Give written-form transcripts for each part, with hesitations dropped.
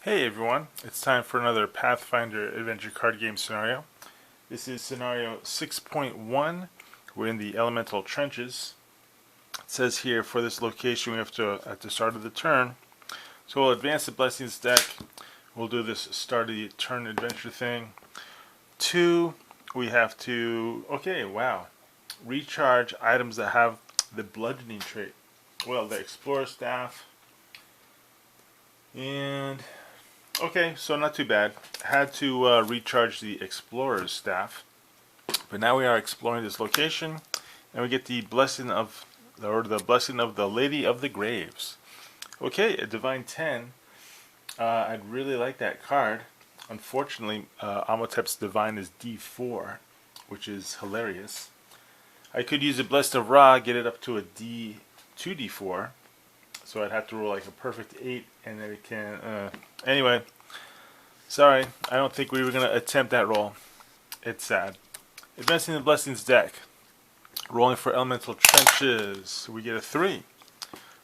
Hey everyone, it's time for another Pathfinder adventure card game scenario. This is scenario 6.1. We're in the elemental trenches. It says here for this location we have to, at the start of the turn, so we'll advance the blessings deck. We'll do this start of the turn adventure thing. 2, we have to, okay, wow, recharge items that have the bludgeoning trait. Well, the explorer staff, and okay, so not too bad. Had to recharge the explorer's staff, but now we are exploring this location, and we get the blessing of, or the blessing of the Lady of the Graves. Okay, a divine 10. I'd really like that card. Unfortunately, Ahmotep's divine is D4, which is hilarious. I could use a blessed of Ra, get it up to a D2D4, so I'd have to roll like a perfect 8, and then it can. Anyway, sorry, I don't think we were going to attempt that roll. It's sad. Advancing the Blessings deck. Rolling for Elemental Trenches. We get a 3.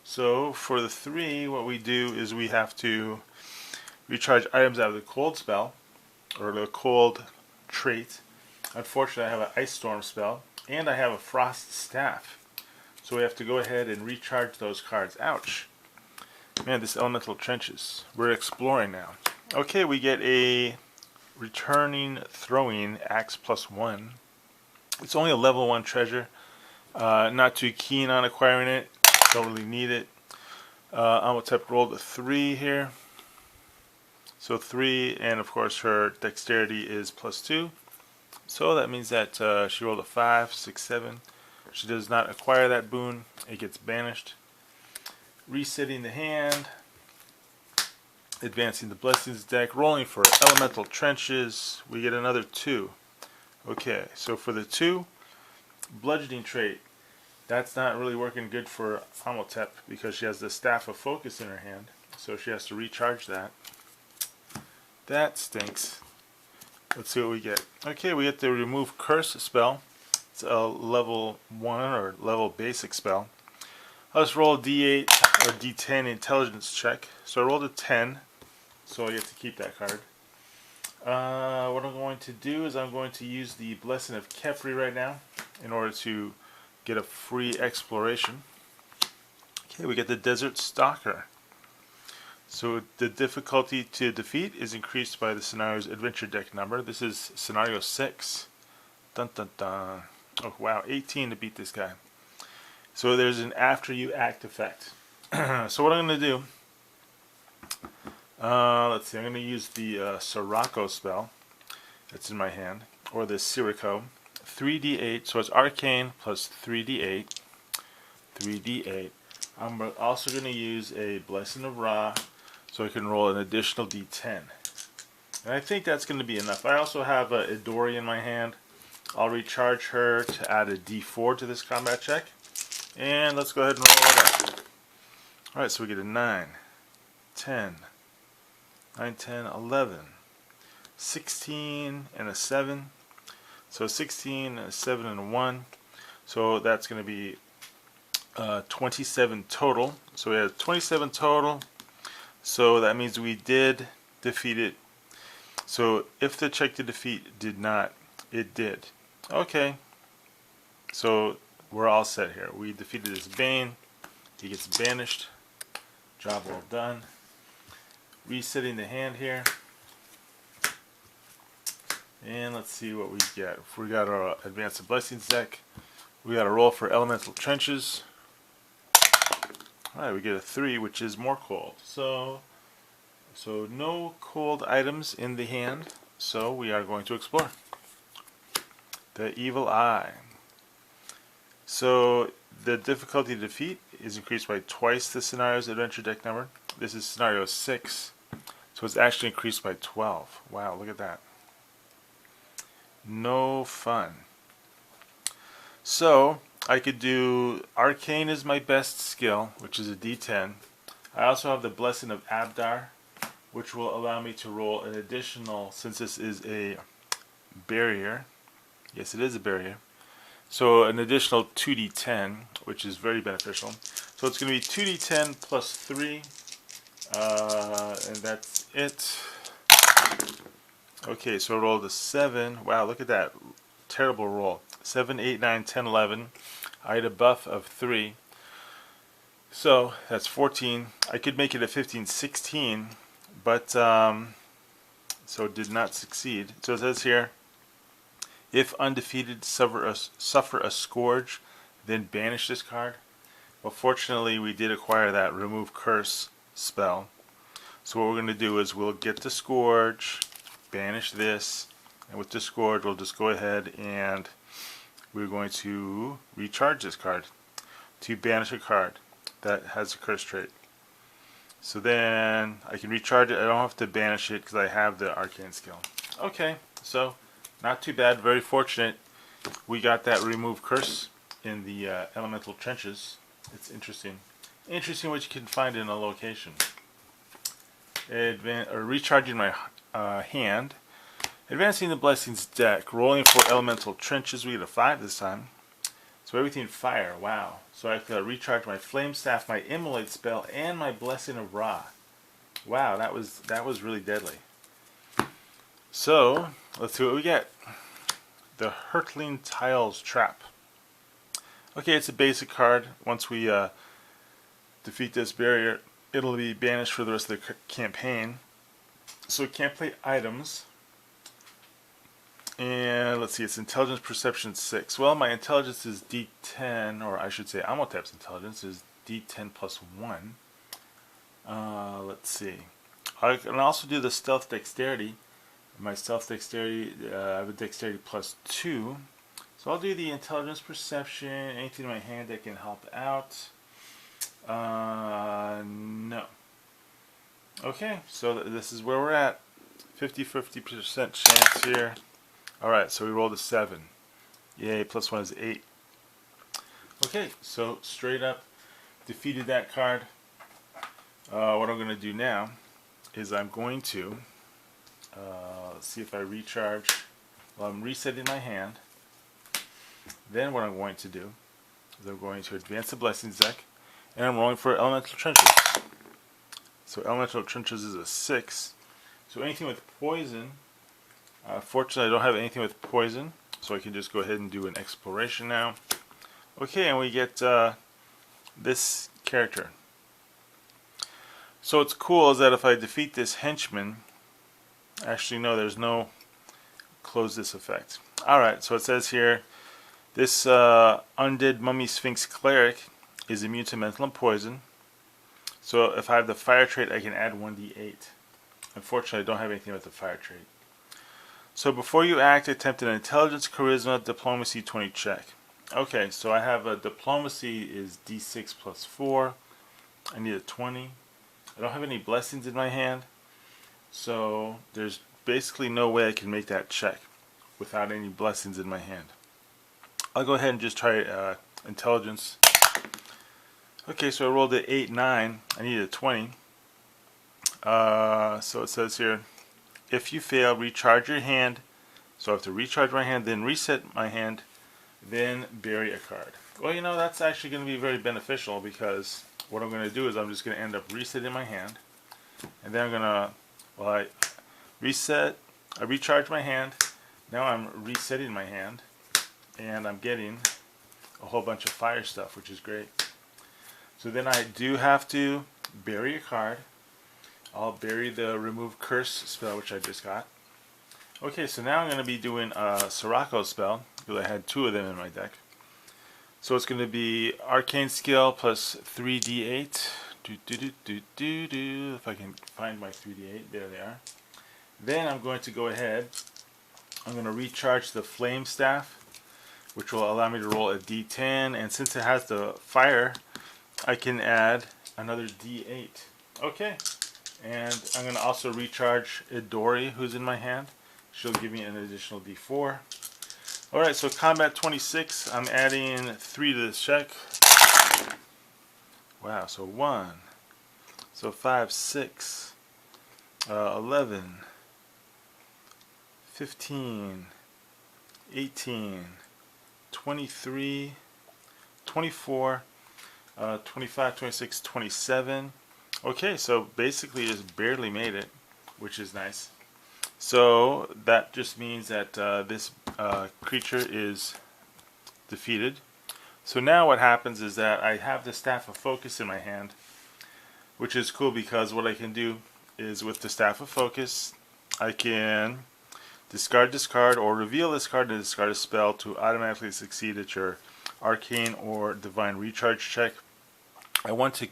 So for the 3, what we do is we have to recharge items out of the Cold spell, or the Cold trait. Unfortunately, I have an Ice Storm spell, and I have a Frost Staff. So we have to go ahead and recharge those cards. Ouch. Man, this Elemental Trenches. We're exploring now. Okay, we get a returning throwing axe +1. It's only a level 1 treasure. Not too keen on acquiring it. Don't really need it. Ahmotep rolled a 3 here. So 3, and of course her dexterity is +2. So that means that she rolled a 5, 6, 7. She does not acquire that boon. It gets banished. Resetting the hand. Advancing the Blessings deck. Rolling for Elemental Trenches. We get another 2. Okay, so for the 2, bludgeoning trait. That's not really working good for Ahmotep because she has the Staff of Focus in her hand. So she has to recharge that. That stinks. Let's see what we get. Okay, we get the Remove Curse spell. It's a level 1 or level basic spell. I'll just roll a D8 or D10 intelligence check. So I rolled a 10, so I get to keep that card. What I'm going to do is I'm going to use the Blessing of Kefri right now in order to get a free exploration. Okay, we get the Desert Stalker. So the difficulty to defeat is increased by the scenario's adventure deck number. This is scenario 6. Dun dun dun. Oh wow, 18 to beat this guy. So there's an after you act effect. So what I'm going to do, let's see, I'm going to use the Sirocco spell that's in my hand, or the Sirocco. 3d8, so it's arcane plus 3d8. 3d8. I'm also going to use a Blessing of Ra, so I can roll an additional d10. And I think that's going to be enough. I also have a Idori in my hand. I'll recharge her to add a d4 to this combat check. And let's go ahead and roll it up. Alright, so we get a 9, 10, 9, 10, 11, 16, and a 7. So 16, a 7, and a 1. So that's going to be 27 total. So we have 27 total. So that means we did defeat it. So if the check to defeat did not, it did. Okay. So we're all set here. We defeated this Bane. He gets banished. Job well done. Resetting the hand here. And let's see what we get. If we got our Advance the Blessings deck, we got a roll for Elemental Trenches. Alright, we get a 3, which is more cold. So no cold items in the hand. So we are going to explore. The Evil Eye. So the difficulty to defeat is increased by twice the scenario's adventure deck number. This is scenario 6. So it's actually increased by 12. Wow, look at that. No fun. So I could do Arcane is my best skill, which is a D10. I also have the Blessing of Abdar, which will allow me to roll an additional, since this is a barrier. Yes, it is a barrier. So an additional 2d10, which is very beneficial. So it's going to be 2d10 plus 3. And that's it. Okay, so I rolled a 7. Wow, look at that. Terrible roll. 7, 8, 9, 10, 11. I had a buff of 3. So that's 14. I could make it a 15, 16, but so it did not succeed. So it says here, if undefeated, suffer a scourge, then banish this card. Well, fortunately, we did acquire that remove curse spell. So what we're going to do is we'll get the scourge, banish this, and with the scourge, we'll just go ahead and we're going to recharge this card to banish a card that has a curse trait. So then I can recharge it. I don't have to banish it because I have the arcane skill. Okay, so not too bad. Very fortunate. We got that remove curse in the elemental trenches. It's interesting. Interesting what you can find in a location. Recharging my hand. Advancing the Blessings deck. Rolling for elemental trenches. We get a 5 this time. So everything fire. Wow. So I can recharge my flame staff, my immolate spell, and my blessing of Ra. Wow, that was really deadly. So let's see what we get. The Hurtling Tiles Trap. Okay, it's a basic card. Once we defeat this barrier, it'll be banished for the rest of the campaign. So we can't play items. And let's see, it's intelligence perception 6. Well, my intelligence is D10, or I should say Ahmotep's intelligence is D10 plus 1. Let's see. I can also do the stealth dexterity. My stealth dexterity, I have a dexterity plus 2. So I'll do the intelligence perception, anything in my hand that can help out. No. Okay, so this is where we're at. 50% chance here. Alright, so we rolled a 7. Yay, plus 1 is 8. Okay, so straight up defeated that card. What I'm going to do now is I'm going to, let's see if I recharge. Well, I'm resetting my hand. Then what I'm going to do is I'm going to advance the Blessings deck, and I'm rolling for Elemental Trenches. So Elemental Trenches is a 6. So anything with poison, fortunately I don't have anything with poison, so I can just go ahead and do an exploration now. Okay, and we get this character. So what's cool is that if I defeat this henchman, actually no, there's no close this effect. Alright, so it says here, this undead mummy sphinx cleric is immune to mental and poison. So if I have the fire trait, I can add 1d8. Unfortunately, I don't have anything with the fire trait. So before you act, attempt an intelligence, charisma, diplomacy 20 check. Okay, so I have a diplomacy is d6 plus 4. I need a 20. I don't have any blessings in my hand, so there's basically no way I can make that check without any blessings in my hand. I'll go ahead and just try intelligence. Okay, so I rolled an 8, 9. I need a 20. So it says here, if you fail, recharge your hand. So I have to recharge my hand, then reset my hand, then bury a card. Well, you know, that's actually going to be very beneficial because what I'm going to do is I'm just going to end up resetting my hand. And then I'm going to, well, I recharge my hand. Now I'm resetting my hand. And I'm getting a whole bunch of fire stuff, which is great. So then I do have to bury a card. I'll bury the remove curse spell, which I just got. Okay, so now I'm going to be doing a Sirocco spell, because I had 2 of them in my deck. So it's going to be arcane skill plus 3d8. If I can find my 3d8, there they are. Then I'm going to go ahead. I'm going to recharge the flame staff, which will allow me to roll a d10, and since it has the fire, I can add another d8. Okay, and I'm going to also recharge Idori, who's in my hand. She'll give me an additional d4. Alright, so combat 26, I'm adding 3 to this check. Wow, so 1, so 5, 6, 11, 15, 18, 23, 24, 25, 26, 27. Okay, so basically just barely made it, which is nice. So that just means that this creature is defeated. So now what happens is that I have the Staff of Focus in my hand, which is cool because what I can do is with the Staff of Focus, I can discard, or reveal this card and discard a spell to automatically succeed at your Arcane or Divine Recharge check. I want to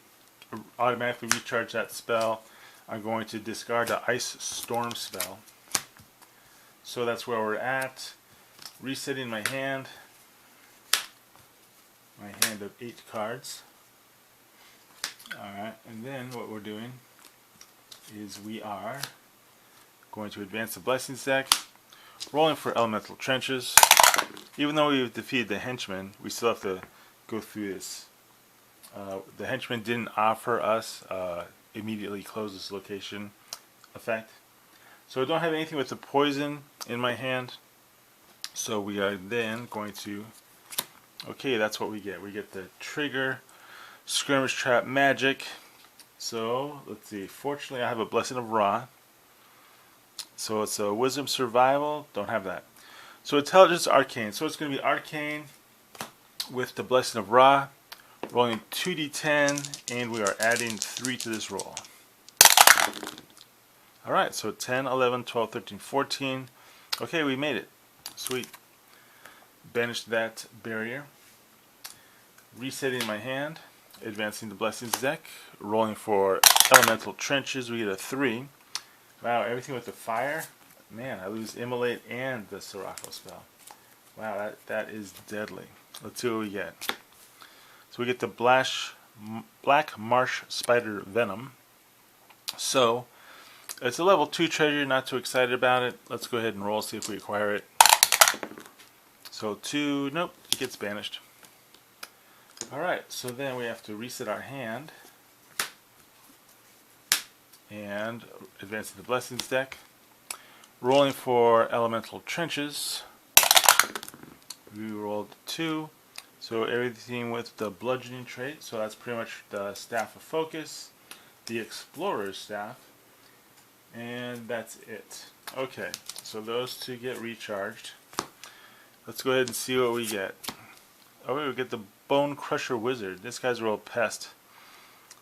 automatically recharge that spell. I'm going to discard the Ice Storm spell. So that's where we're at. Resetting my hand of 8 cards. Alright, and then what we're doing is we are going to advance the Blessings deck, rolling for Elemental Trenches. Even though we've defeated the Henchman, we still have to go through this. The Henchman didn't offer us immediately close this location effect. So I don't have anything with the poison in my hand. So we are then going to, okay, that's what we get. We get the trigger, Skirmish Trap Magic. So let's see, fortunately I have a Blessing of Ra. So it's a Wisdom Survival, don't have that. So Intelligence Arcane, so it's going to be Arcane with the Blessing of Ra, rolling 2d10, and we are adding 3 to this roll. Alright, so 10, 11, 12, 13, 14. Okay, we made it. Sweet. Banished that barrier. Resetting my hand, advancing the Blessings deck, rolling for Elemental Trenches, we get a 3. Wow, everything with the fire. Man, I lose Immolate and the Sirocco spell. Wow, that is deadly. Let's see what we get. So we get the Black Marsh Spider Venom. So, it's a level 2 treasure, not too excited about it. Let's go ahead and roll, see if we acquire it. So 2, nope, it gets banished. Alright, so then we have to reset our hand. And advancing the Blessings deck. Rolling for Elemental Trenches. We rolled 2. So everything with the bludgeoning trait. So that's pretty much the Staff of Focus, the Explorer's Staff, and that's it. Okay, so those 2 get recharged. Let's go ahead and see what we get. Oh, we get the Bone Crusher Wizard. This guy's a real pest.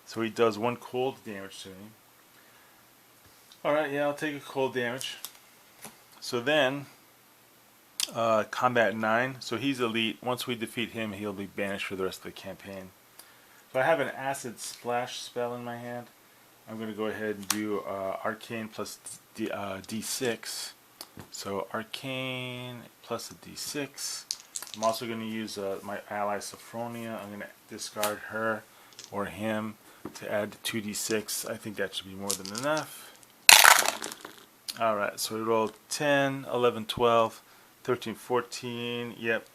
So he does 1 cold damage to me. Alright, yeah, I'll take a cold damage. So then, Combat 9. So he's elite. Once we defeat him, he'll be banished for the rest of the campaign. So I have an Acid Splash spell in my hand. I'm going to go ahead and do Arcane plus D6. So Arcane plus a D6. I'm also going to use my ally Sophronia. I'm going to discard her or him to add 2d6. I think that should be more than enough. Alright, so we rolled 10, 11, 12, 13, 14. Yep.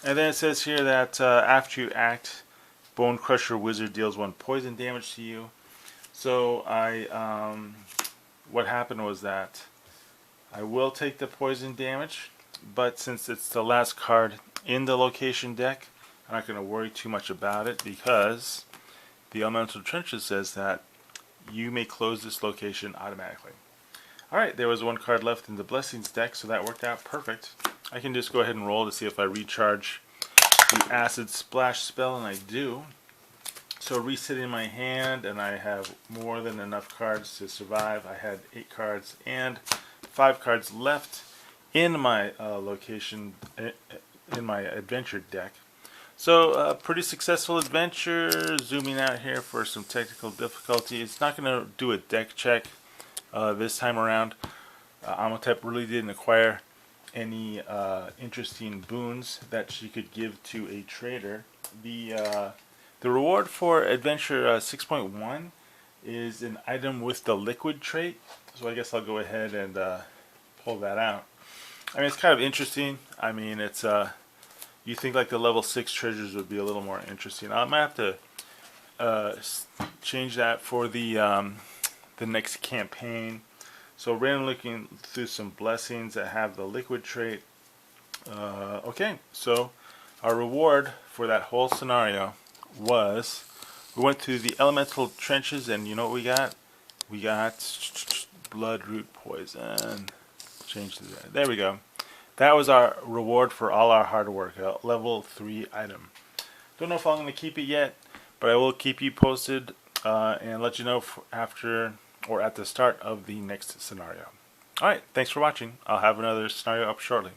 And then it says here that after you act, Bone Crusher Wizard deals 1 poison damage to you. So what happened was that I will take the poison damage, but since it's the last card in the location deck, I'm not going to worry too much about it because the Elemental Trenches says that you may close this location automatically. Alright, there was 1 card left in the Blessings deck, so that worked out perfect. I can just go ahead and roll to see if I recharge the Acid Splash spell, and I do. So resetting my hand, and I have more than enough cards to survive. I had 8 cards and 5 cards left in my location, in my adventure deck. So pretty successful adventure. Zooming out here for some technical difficulty. It's not going to do a deck check this time around. Ahmotep really didn't acquire any interesting boons that she could give to a trader. The reward for adventure 6.1 is an item with the liquid trait. So I guess I'll go ahead and pull that out. I mean, it's kind of interesting. I mean, it's you think like the level 6 treasures would be a little more interesting. I might have to change that for the next campaign. So randomly looking through some blessings that have the liquid trait. Okay, so our reward for that whole scenario was We went to the elemental trenches, and you know what we got? We got bloodroot poison. Change that. There we go. That was our reward for all our hard work. A level 3 item. Don't know if I'm going to keep it yet, but I will keep you posted and let you know after or at the start of the next scenario. Alright, thanks for watching. I'll have another scenario up shortly.